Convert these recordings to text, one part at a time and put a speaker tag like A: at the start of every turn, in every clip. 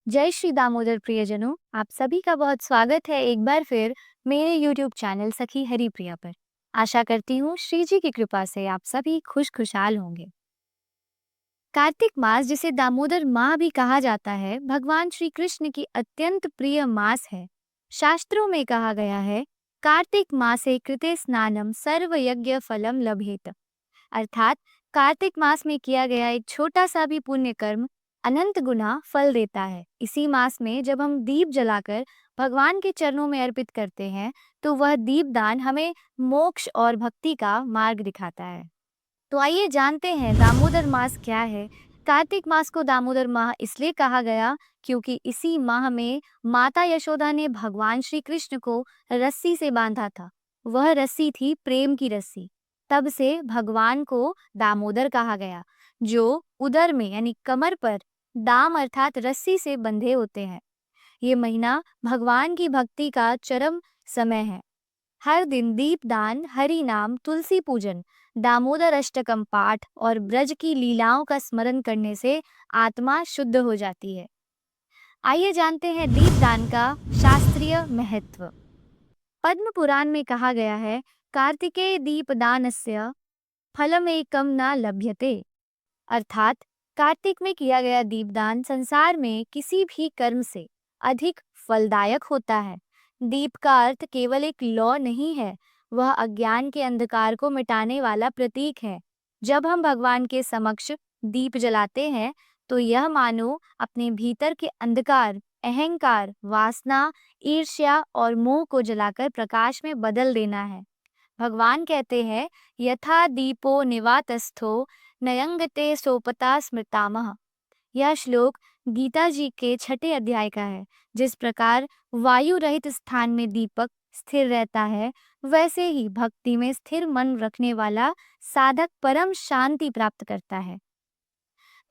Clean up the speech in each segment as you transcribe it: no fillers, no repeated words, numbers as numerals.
A: जय श्री दामोदर प्रियजनों, आप सभी का बहुत स्वागत है एक बार फिर मेरे YouTube चैनल सखी हरिप्रिया पर। आशा करती हूँ श्री जी की कृपा से आप सभी खुशहाल होंगे। कार्तिक मास, जिसे दामोदर माह भी कहा जाता है, भगवान श्री कृष्ण की अत्यंत प्रिय मास है। शास्त्रों में कहा गया है, कार्तिक मासे कृते स्नानम सर्व यज्ञ फलम लभेत। अर्थात कार्तिक मास में किया गया एक छोटा सा भी पुण्य कर्म अनंत गुना फल देता है। इसी मास में जब हम दीप जलाकर भगवान के चरणों में अर्पित करते हैं, तो वह दीप दान हमें मोक्ष और भक्ति का मार्ग दिखाता है। तो आइए जानते हैं दामोदर मास क्या है। कार्तिक मास को दामोदर माह इसलिए कहा गया क्योंकि इसी माह में माता यशोदा ने भगवान श्री कृष्ण को रस्सी से बांधा था। वह रस्सी थी प्रेम की रस्सी। तब से भगवान को दामोदर कहा गया, जो उदर में यानी कमर पर दाम अर्थात रस्सी से बंधे होते हैं। ये महीना भगवान की भक्ति का चरम समय है। हर दिन दीपदान, हरि नाम, तुलसी पूजन, दामोदर अष्टकम पाठ और ब्रज की लीलाओं का स्मरण करने से आत्मा शुद्ध हो जाती है। आइए जानते हैं दीपदान का शास्त्रीय महत्व। पद्म पुराण में कहा गया है, कार्तिकेय दीपदानस्य फलमेकम न लभ्यते। अर्थात कार्तिक में किया गया दीपदान संसार में किसी भी कर्म से अधिक फलदायक होता है। दीप का अर्थ केवल एक लौ नहीं है, वह अज्ञान के अंधकार को मिटाने वाला प्रतीक है। जब हम भगवान के समक्ष दीप जलाते हैं, तो यह मानो अपने भीतर के अंधकार, अहंकार, वासना, ईर्ष्या और मोह को जलाकर प्रकाश में बदल देना है। भगवान कहते हैं, यथा दीपो निवातस्थो नयंगते सोपता स्मृतामः। यह श्लोक गीता जी के 6 अध्याय का है। जिस प्रकार वायु रहित स्थान में दीपक स्थिर रहता है, वैसे ही भक्ति में स्थिर मन रखने वाला साधक परम शांति प्राप्त करता है।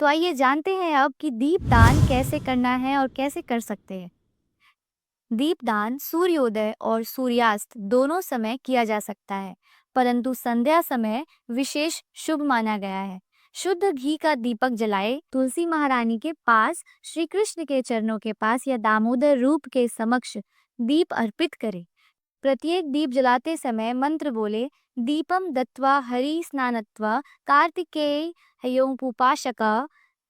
A: तो आइए जानते हैं अब कि दीपदान कैसे करना है और कैसे कर सकते हैं। दीपदान सूर्योदय और सूर्यास्त दोनों समय किया जा सकता है, परंतु संध्या समय विशेष शुभ माना गया है। शुद्ध घी का दीपक जलाए, तुलसी महारानी के पास, श्री कृष्ण के चरणों के पास या दामोदर रूप के समक्ष दीप अर्पित करे। प्रत्येक दीप जलाते समय मंत्र बोले, दीपम दत्वा हरि स्नानत्वा कार्तिकेय हयोमुपासक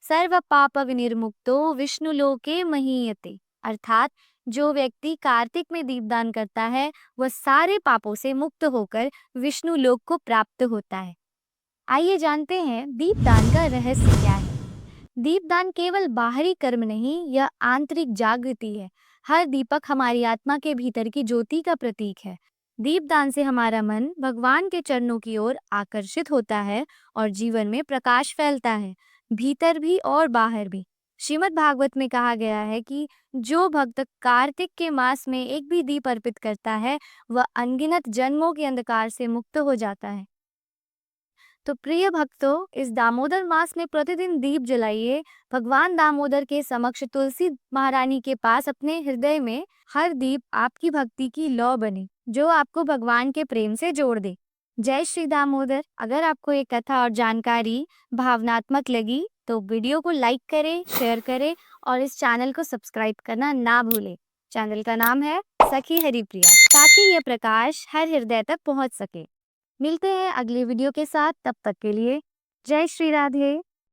A: सर्व पाप विनिर्मुक्तो विष्णुलोके महीयते। अर्थात जो व्यक्ति कार्तिक में दीपदान करता है, वह सारे पापों से मुक्त होकर विष्णु लोक को प्राप्त होता है। आइए जानते हैं दीपदान का रहस्य क्या है। दीपदान केवल बाहरी कर्म नहीं, यह आंतरिक जागृति है। हर दीपक हमारी आत्मा के भीतर की ज्योति का प्रतीक है। दीपदान से हमारा मन भगवान के चरणों की ओर आकर्षित होता है और जीवन में प्रकाश फैलता है, भीतर भी और बाहर भी। श्रीमद् भागवत में कहा गया है कि जो भक्त कार्तिक के मास में एक भी दीप अर्पित करता है, वह अनगिनत जन्मों के अंधकार से मुक्त हो जाता है। तो प्रिय भक्तों, इस दामोदर मास में प्रतिदिन दीप जलाइए। भगवान दामोदर के समक्ष तुलसी महारानी के पास अपने हृदय में हर दीप आपकी भक्ति की लौ बने, जो आपको भगवान के प्रेम से जोड़ दे। जय श्री दामोदर। अगर आपको ये कथा और जानकारी भावनात्मक लगी, तो वीडियो को लाइक करें, शेयर करें और इस चैनल को सब्सक्राइब करना ना भूलें। चैनल का नाम है सखी हरिप्रिया, ताकि यह प्रकाश हर हृदय तक पहुंच सके। मिलते हैं अगली वीडियो के साथ, तब तक के लिए जय श्री राधे।